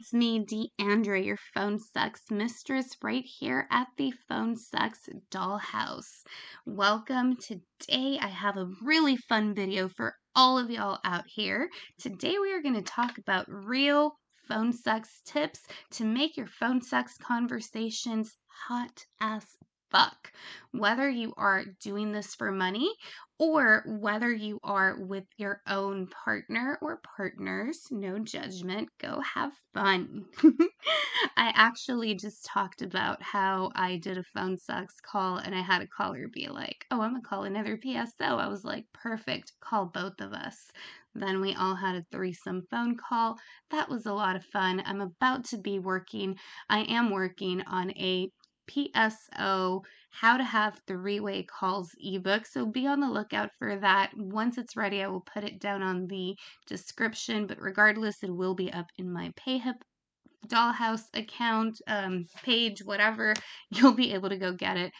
it's me, Deandra, your phone sex mistress, right here at the Phone Sex Dollhouse. Welcome. Today I have a really fun video for all of y'all out here. Today we are going to talk about real phone sex tips to make your phone sex conversations hot as fuck. Whether you are doing this for money or whether you are with your own partner or partners, no judgment, go have fun. I actually just talked about how I did a phone sex call and I had a caller be like, oh, I'm gonna call another PSO. I was like, perfect, call both of us. Then we all had a threesome phone call. That was a lot of fun. I am working on a PSO, how to have three-way calls ebook. So be on the lookout for that. Once it's ready, I will put it down on the description, but regardless, it will be up in my PayHip Dollhouse account, page, whatever. You'll be able to go get it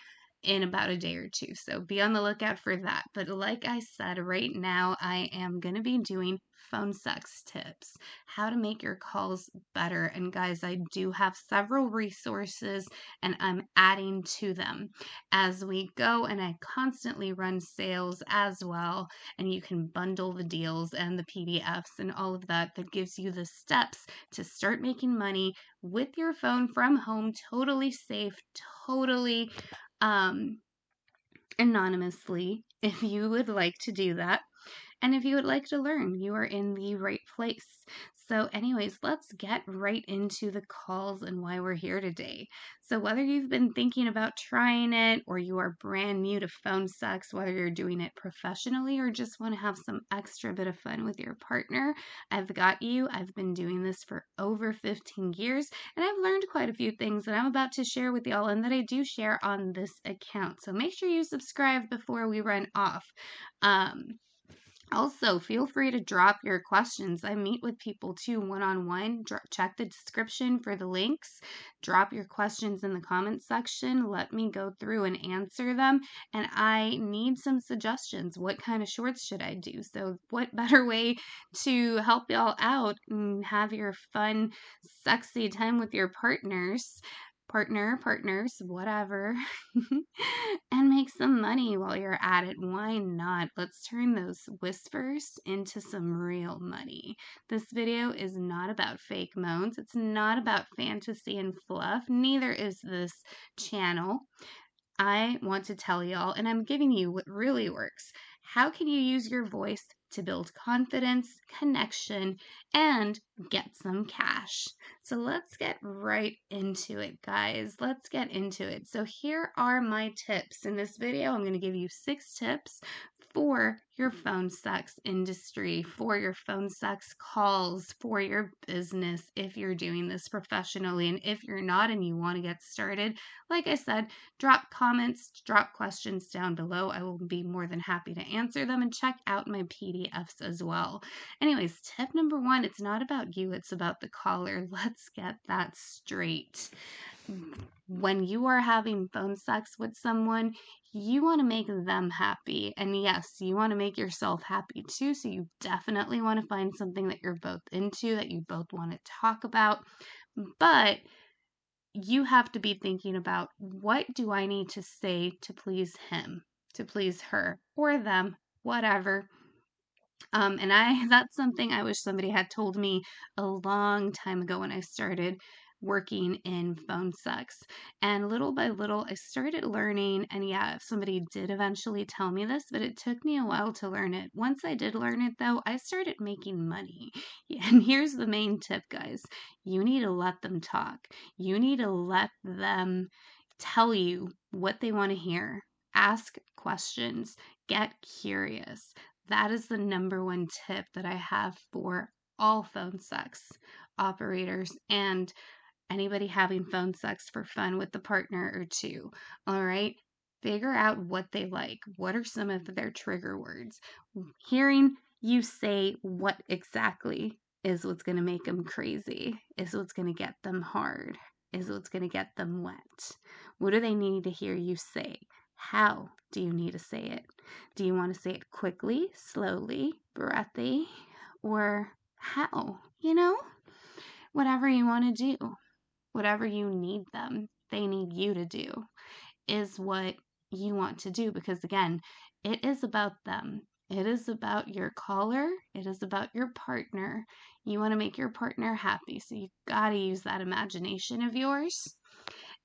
in about a day or two. So be on the lookout for that. But like I said, right now I am going to be doing phone sex tips, how to make your calls better. And guys, I do have several resources and I'm adding to them as we go, and I constantly run sales as well, and you can bundle the deals and the PDFs and all of that gives you the steps to start making money with your phone from home, totally safe, totally anonymously, if you would like to do that. And if you would like to learn, you are in the right place. So anyways, let's get right into the calls and why we're here today. So whether you've been thinking about trying it or you are brand new to phone sex, whether you're doing it professionally or just want to have some extra bit of fun with your partner, I've got you. I've been doing this for over 15 years and I've learned quite a few things that I'm about to share with y'all and that I do share on this account. So make sure you subscribe before we run off. Also, feel free to drop your questions. I meet with people too one-on-one. Check the description for the links. Drop your questions in the comments section. Let me go through and answer them. And I need some suggestions. What kind of shorts should I do? So what better way to help y'all out and have your fun, sexy time with your partners, whatever, and make some money while you're at it. Why not? Let's turn those whispers into some real money. This video is not about fake moans. It's not about fantasy and fluff. Neither is this channel. I want to tell y'all, and I'm giving you what really works. How can you use your voice to build confidence, connection, and get some cash? So let's get right into it, guys. Let's get into it. So here are my tips. In this video, I'm going to give you 6 tips for your phone sex industry, for your phone sex calls, for your business if you're doing this professionally. And if you're not and you want to get started, like I said, drop comments, drop questions down below. I will be more than happy to answer them, and check out my PDFs as well. Anyways, tip number 1, it's not about you, it's about the caller. Let's get that straight. When you are having phone sex with someone, you want to make them happy. And yes, you want to make yourself happy too. So you definitely want to find something that you're both into, that you both want to talk about. But you have to be thinking about, what do I need to say to please him, to please her, or them, whatever. And that's something I wish somebody had told me a long time ago when I started working in phone sex. And little by little, I started learning. And yeah, somebody did eventually tell me this, but it took me a while to learn it. Once I did learn it, though, I started making money. And here's the main tip, guys. You need to let them talk. You need to let them tell you what they want to hear. Ask questions. Get curious. That is the number 1 tip that I have for all phone sex operators and anybody having phone sex for fun with the partner or two. All right. Figure out what they like. What are some of their trigger words? Hearing you say what exactly is what's going to make them crazy, is what's going to get them hard, is what's going to get them wet. What do they need to hear you say? How do you need to say it? Do you want to say it quickly, slowly, breathy, or how? Whatever you want to do, whatever you need them, they need you to do, is what you want to do. Because again, it is about them. It is about your caller. It is about your partner. You want to make your partner happy. So you got to use that imagination of yours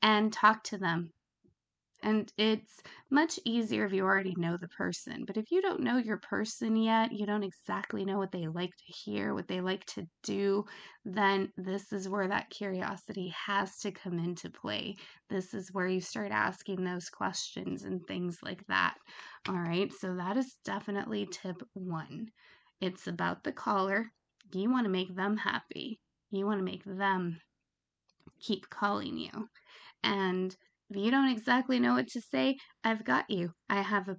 and talk to them. And it's much easier if you already know the person. But if you don't know your person yet, you don't exactly know what they like to hear, what they like to do, then this is where that curiosity has to come into play. This is where you start asking those questions and things like that. All right, so that is definitely tip 1. It's about the caller. You want to make them happy. You want to make them keep calling you. And if you don't exactly know what to say, I've got you. I have an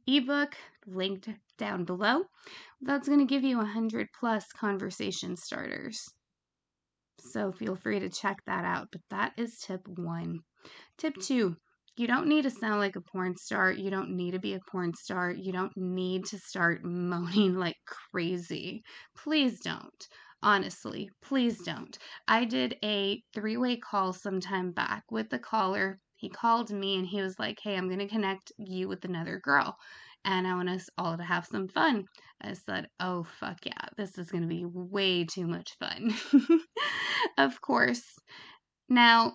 ebook linked down below that's going to give you 100 plus conversation starters. So feel free to check that out. But that is tip 1. Tip 2, you don't need to sound like a porn star. You don't need to be a porn star. You don't need to start moaning like crazy. Please don't. Honestly, please don't. I did a 3-way call sometime back with the caller. He called me and he was like, hey, I'm going to connect you with another girl. And I want us all to have some fun. I said, oh, fuck yeah. This is going to be way too much fun. Of course. Now,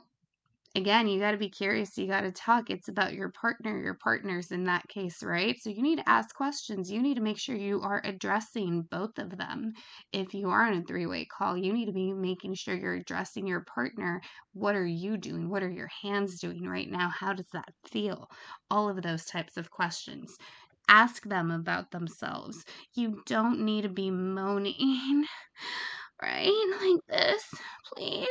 again, you got to be curious. You got to talk. It's about your partner, your partners in that case, right? So you need to ask questions. You need to make sure you are addressing both of them. If you are on a 3-way call, you need to be making sure you're addressing your partner. What are you doing? What are your hands doing right now? How does that feel? All of those types of questions. Ask them about themselves. You don't need to be moaning, right? Like this, please.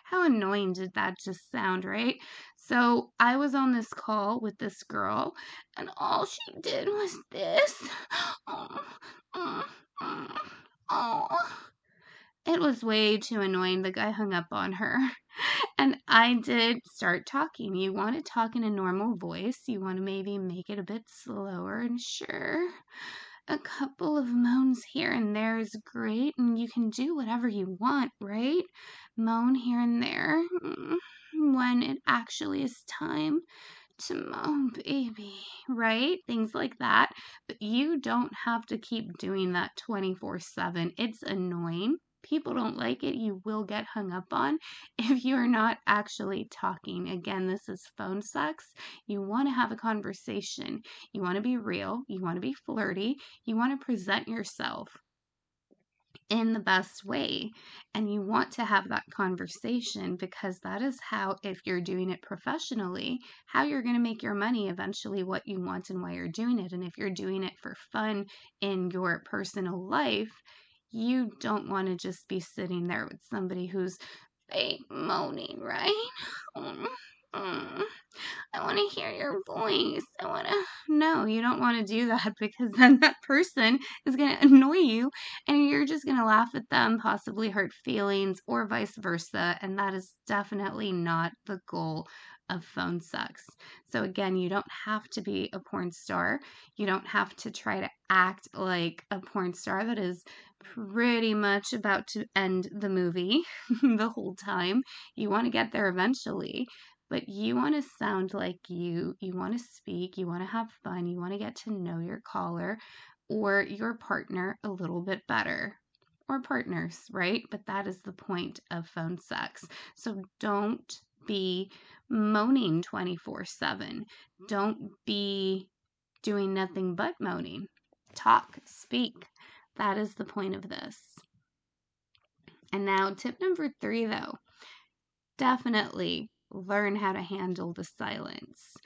How annoying did that just sound, right? So I was on this call with this girl, and all she did was this. It was way too annoying. The guy hung up on her. And I did start talking. You want to talk in a normal voice. You want to maybe make it a bit slower, and sure, a couple of moans here and there is great, and you can do whatever you want, right? Moan here and there when it actually is time to moan, baby, right? Things like that. But you don't have to keep doing that 24/7. It's annoying. People don't like it. You will get hung up on if you're not actually talking. Again, this is phone sex. You want to have a conversation. You want to be real. You want to be flirty. You want to present yourself in the best way, and you want to have that conversation, because that is how, if you're doing it professionally, how you're going to make your money eventually, what you want and why you're doing it. And if you're doing it for fun in your personal life, you don't want to just be sitting there with somebody who's fake moaning, right? I want to hear your voice. No, you don't want to do that, because then that person is going to annoy you and you're just going to laugh at them, possibly hurt feelings, or vice versa. And that is definitely not the goal of phone sex. So again, you don't have to be a porn star. You don't have to try to act like a porn star that is pretty much about to end the movie the whole time. You want to get there eventually, but you want to sound like you want to speak, you want to have fun, you want to get to know your caller or your partner a little bit better, or partners, right? But that is the point of phone sex. So don't be moaning 24/7. Don't be doing nothing but moaning. Talk, speak. That is the point of this. And now tip number 3, though, definitely learn how to handle the silence.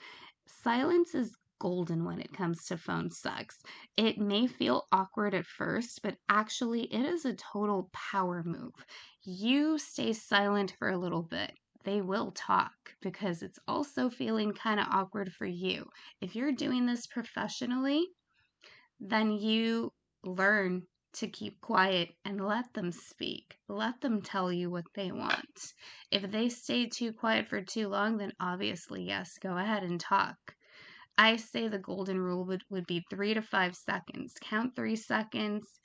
Silence is golden when it comes to phone sex. It may feel awkward at first, but actually it is a total power move. You stay silent for a little bit. They will talk, because it's also feeling kind of awkward for you. If you're doing this professionally, then you learn to keep quiet and let them speak. Let them tell you what they want. If they stay too quiet for too long, then obviously, yes, go ahead and talk. I say the golden rule would be 3 to 5 seconds. Count 3 seconds.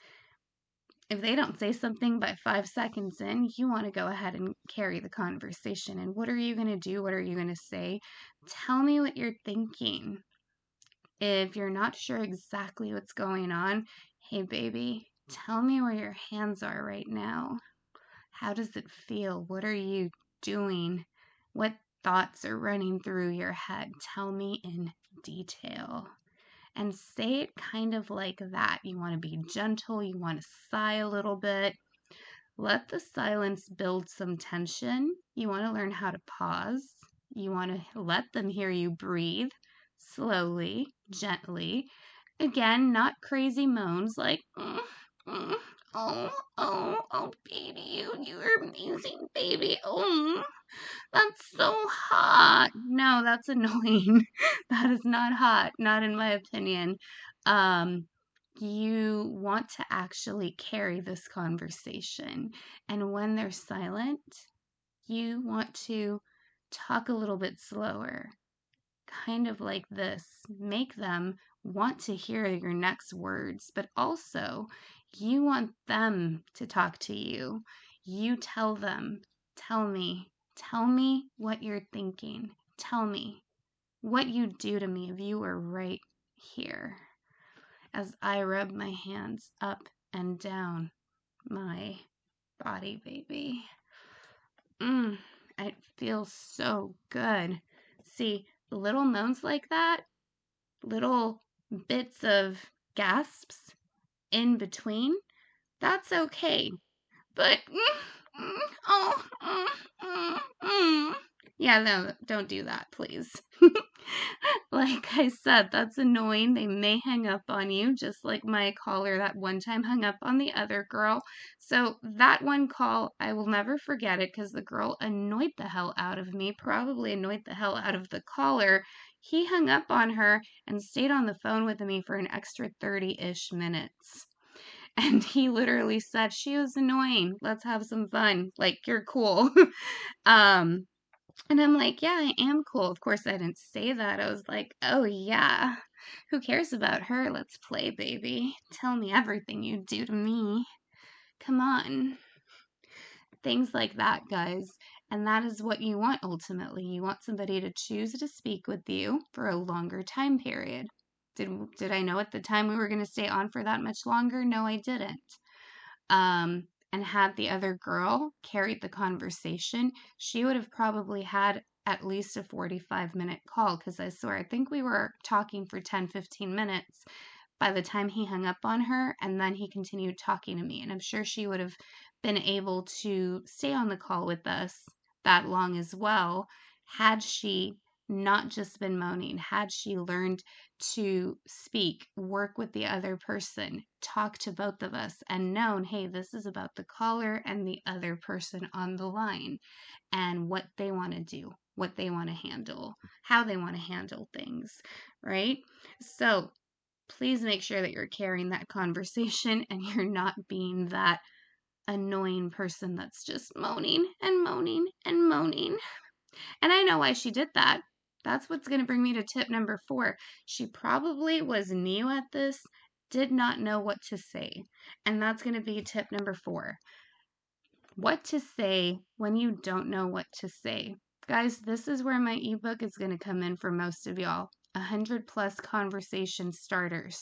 If they don't say something by 5 seconds in, you want to go ahead and carry the conversation. And what are you going to do? What are you going to say? Tell me what you're thinking. If you're not sure exactly what's going on, hey, baby, tell me where your hands are right now. How does it feel? What are you doing? What thoughts are running through your head? Tell me in detail. And say it kind of like that. You want to be gentle. You want to sigh a little bit. Let the silence build some tension. You want to learn how to pause. You want to let them hear you breathe slowly, gently. Again, not crazy moans like, oh, baby, you're amazing, baby. Oh, that's so hot. No, that's annoying. That is not hot, not in my opinion. You want to actually carry this conversation. And when they're silent, you want to talk a little bit slower, kind of like this. Make them want to hear your next words, but also you want them to talk to you. You tell them, tell me what you're thinking. Tell me what you'd do to me if you were right here. As I rub my hands up and down my body, baby. It feels so good. See, little moans like that, little bits of gasps in between, that's okay. But, yeah, no, don't do that, please. Like I said, that's annoying. They may hang up on you, just like my caller that one time hung up on the other girl. So that one call, I will never forget it because the girl annoyed the hell out of me, probably annoyed the hell out of the caller. He hung up on her and stayed on the phone with me for an extra 30-ish minutes. And he literally said, she was annoying. Let's have some fun. Like, you're cool. And I'm like, yeah, I am cool. Of course, I didn't say that. I was like, oh, yeah. Who cares about her? Let's play, baby. Tell me everything you do to me. Come on. Things like that, guys. And that is what you want ultimately. You want somebody to choose to speak with you for a longer time period. Did I know at the time we were going to stay on for that much longer? No, I didn't. And had the other girl carried the conversation, she would have probably had at least a 45-minute call, because I swear, I think we were talking for 10-15 minutes by the time he hung up on her, and then he continued talking to me. And I'm sure she would have been able to stay on the call with us that long as well, had she not just been moaning, had she learned to speak, work with the other person, talk to both of us, and known, hey, this is about the caller and the other person on the line and what they want to do, what they want to handle, how they want to handle things, right? So please make sure that you're carrying that conversation and you're not being that annoying person that's just moaning and moaning and moaning. And I know why she did that. That's what's going to bring me to tip number 4. She probably was new at this, did not know what to say. And that's going to be tip number 4. What to say when you don't know what to say. Guys, this is where my ebook is going to come in for most of y'all. 100+ conversation starters.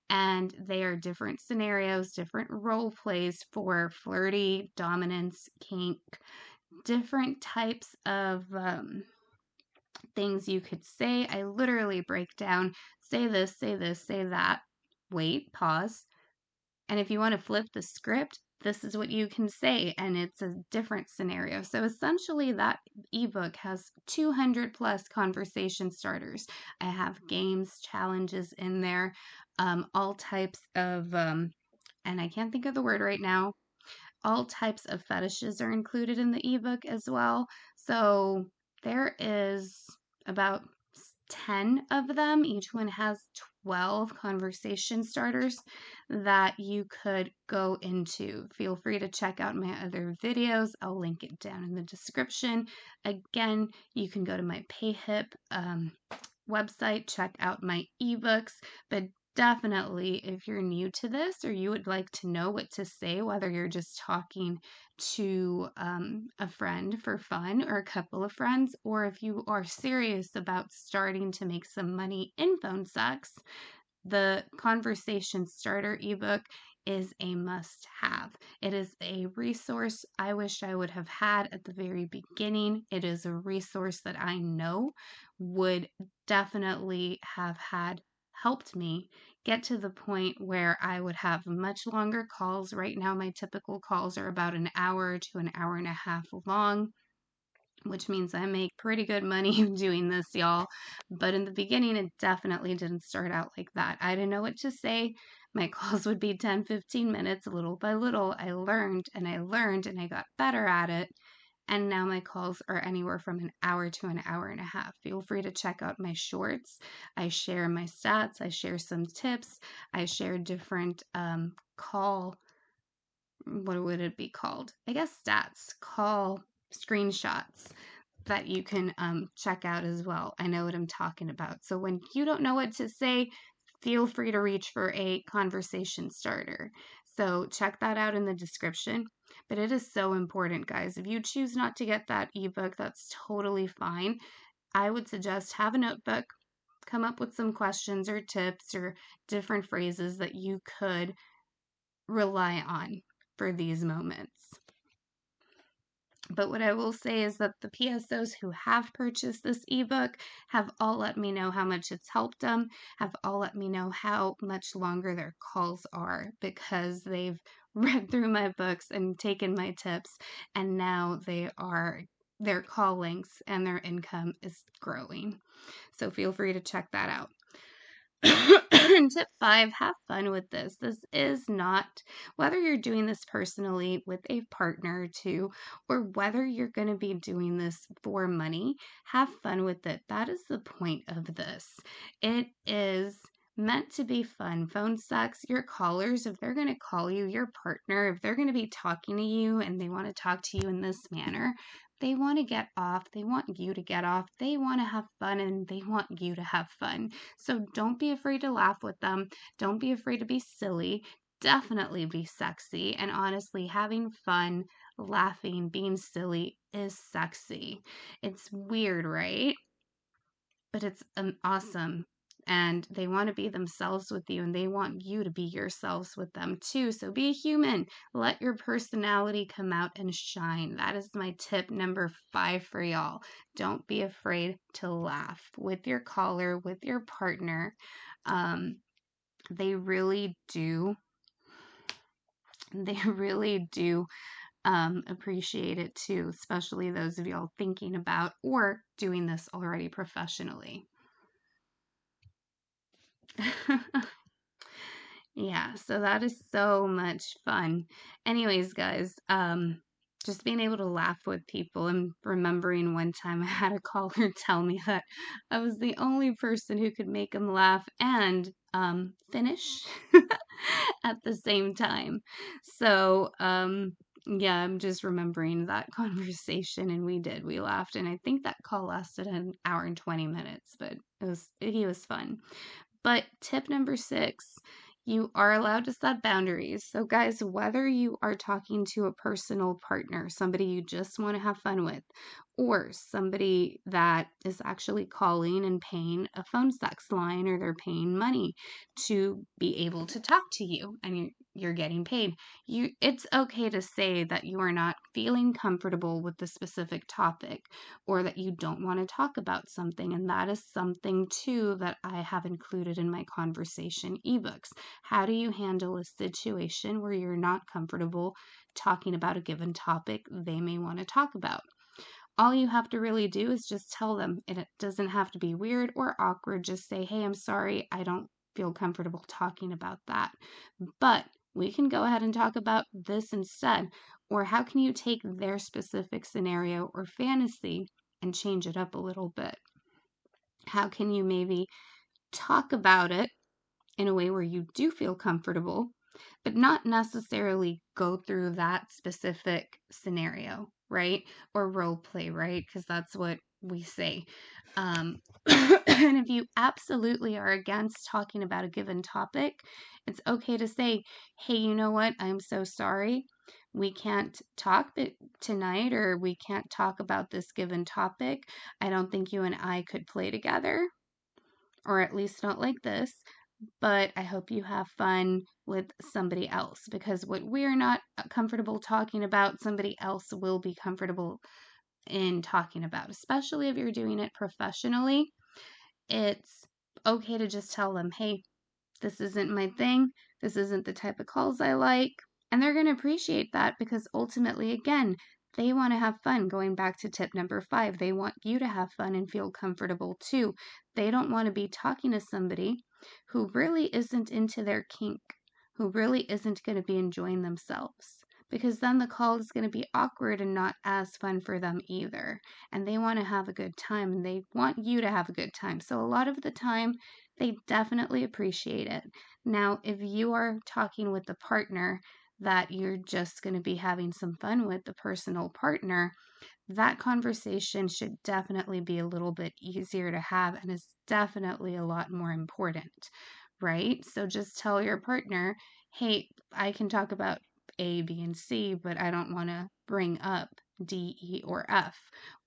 And they are different scenarios, different role plays for flirty, dominance, kink, different types of things you could say. I literally break down, say this, say that, wait, pause. And if you want to flip the script, this is what you can say, and it's a different scenario. So essentially that ebook has 200+ conversation starters. I have games, challenges in there, all types of, and I can't think of the word right now, all types of fetishes are included in the ebook as well. So there is about 10 of them. Each one has 12 conversation starters that you could go into. Feel free to check out my other videos. I'll link it down in the description. Again, you can go to my PayHip website, check out my ebooks, but definitely, if you're new to this or you would like to know what to say, whether you're just talking to a friend for fun or a couple of friends, or if you are serious about starting to make some money in phone sex, the Conversation Starter ebook is a must have. It is a resource I wish I would have had at the very beginning. It is a resource that I know would definitely have had helped me get to the point where I would have much longer calls. Right now, my typical calls are about an hour to an hour and a half long, which means I make pretty good money doing this, y'all. But in the beginning, it definitely didn't start out like that. I didn't know what to say. My calls would be 10, 15 minutes. Little by little, I learned and I learned and I got better at it. And now my calls are anywhere from an hour to an hour and a half. Feel free to check out my shorts. I share my stats. I share some tips. I share different what would it be called? I guess stats, call screenshots that you can check out as well. I know what I'm talking about. So when you don't know what to say, feel free to reach for a conversation starter. So check that out in the description. But it is so important, guys. If you choose not to get that ebook, that's totally fine. I would suggest have a notebook, come up with some questions or tips or different phrases that you could rely on for these moments. But what I will say is that the PSOs who have purchased this ebook have all let me know how much it's helped them, have all let me know how much longer their calls are because they've read through my books and taken my tips, and now their call lengths and their income is growing. So feel free to check that out. Tip 5, have fun with this. This is not, whether you're doing this personally with a partner too, or whether you're going to be doing this for money, have fun with it. That is the point of this. It is meant to be fun. Phone sex, your callers, if they're going to call you, your partner, if they're going to be talking to you and they want to talk to you in this manner, they want to get off. They want you to get off. They want to have fun and they want you to have fun. So don't be afraid to laugh with them. Don't be afraid to be silly. Definitely be sexy. And honestly, having fun, laughing, being silly is sexy. It's weird, right? But it's awesome. And they want to be themselves with you and they want you to be yourselves with them too. So be a human. Let your personality come out and shine. That is my tip number 5 for y'all. Don't be afraid to laugh with your caller, with your partner. They really do. They really do appreciate it too, especially those of y'all thinking about or doing this already professionally. Yeah, so that is so much fun. Anyways, guys, just being able to laugh with people and remembering one time I had a caller tell me that I was the only person who could make him laugh and finish at the same time. So, yeah, I'm just remembering that conversation and we laughed and I think that call lasted an hour and 20 minutes, but he was fun. But tip number 6, you are allowed to set boundaries. So, guys, whether you are talking to a personal partner, somebody you just want to have fun with, or somebody that is actually calling and paying a phone sex line or they're paying money to be able to talk to you and you're getting paid, it's okay to say that you are not feeling comfortable with the specific topic or that you don't want to talk about something. And that is something too that I have included in my conversation ebooks. How do you handle a situation where you're not comfortable talking about a given topic they may want to talk about? All you have to really do is just tell them. It doesn't have to be weird or awkward. Just say, hey, I'm sorry, I don't feel comfortable talking about that. But we can go ahead and talk about this instead. Or how can you take their specific scenario or fantasy and change it up a little bit? How can you maybe talk about it in a way where you do feel comfortable, but not necessarily go through that specific scenario, right? Or role play, right? Because that's what we say. And if you absolutely are against talking about a given topic, it's okay to say, hey, you know what? I'm so sorry. We can't talk tonight, or we can't talk about this given topic. I don't think you and I could play together, or at least not like this. But I hope you have fun with somebody else, because what we're not comfortable talking about, somebody else will be comfortable in talking about, especially if you're doing it professionally. It's okay to just tell them, hey, this isn't my thing. This isn't the type of calls I like. And they're going to appreciate that, because ultimately, again, they want to have fun. Going back to tip number 5, they want you to have fun and feel comfortable too. They don't want to be talking to somebody who really isn't into their kink, who really isn't going to be enjoying themselves, because then the call is going to be awkward and not as fun for them either. And they want to have a good time, and they want you to have a good time. So a lot of the time, they definitely appreciate it. Now, if you are talking with the partner that you're just going to be having some fun with, the personal partner, that conversation should definitely be a little bit easier to have, and is definitely a lot more important, right? So just tell your partner, hey, I can talk about A, B, and C, but I don't want to bring up D, E, or F.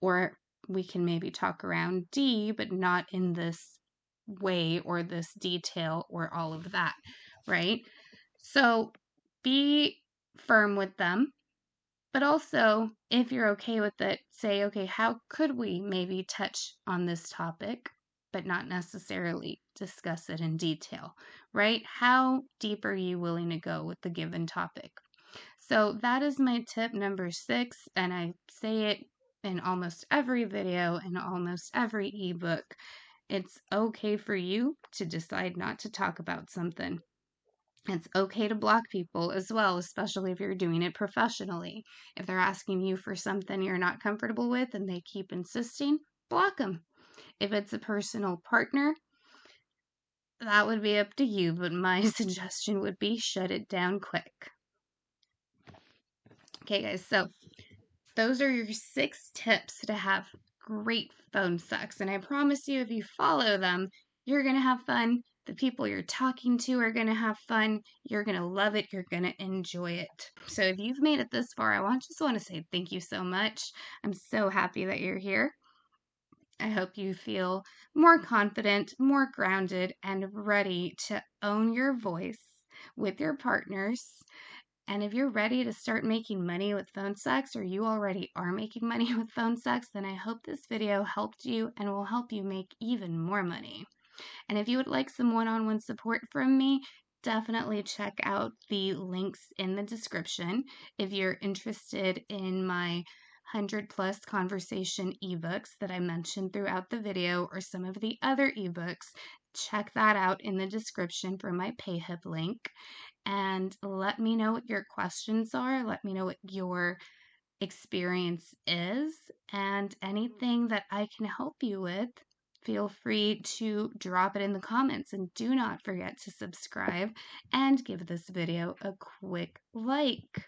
Or we can maybe talk around D, but not in this way or this detail or all of that, right? So be firm with them, but also, if you're okay with it, say, okay, how could we maybe touch on this topic, but not necessarily discuss it in detail, right? How deep are you willing to go with the given topic? So that is my tip number 6, and I say it in almost every video and almost every ebook. It's okay for you to decide not to talk about something. It's okay to block people as well, especially if you're doing it professionally. If they're asking you for something you're not comfortable with and they keep insisting, block them. If it's a personal partner, that would be up to you, but my suggestion would be shut it down quick. Okay, guys, so those are your 6 tips to have great phone sex. And I promise you, if you follow them, you're going to have fun. The people you're talking to are going to have fun. You're going to love it. You're going to enjoy it. So if you've made it this far, I just want to say thank you so much. I'm so happy that you're here. I hope you feel more confident, more grounded, and ready to own your voice with your partners. And if you're ready to start making money with phone sex, or you already are making money with phone sex, then I hope this video helped you and will help you make even more money. And if you would like some one-on-one support from me, definitely check out the links in the description. If you're interested in my 100+ conversation ebooks that I mentioned throughout the video, or some of the other ebooks, check that out in the description for my PayHip link. And let me know what your questions are. Let me know what your experience is, and anything that I can help you with, feel free to drop it in the comments. And do not forget to subscribe and give this video a quick like.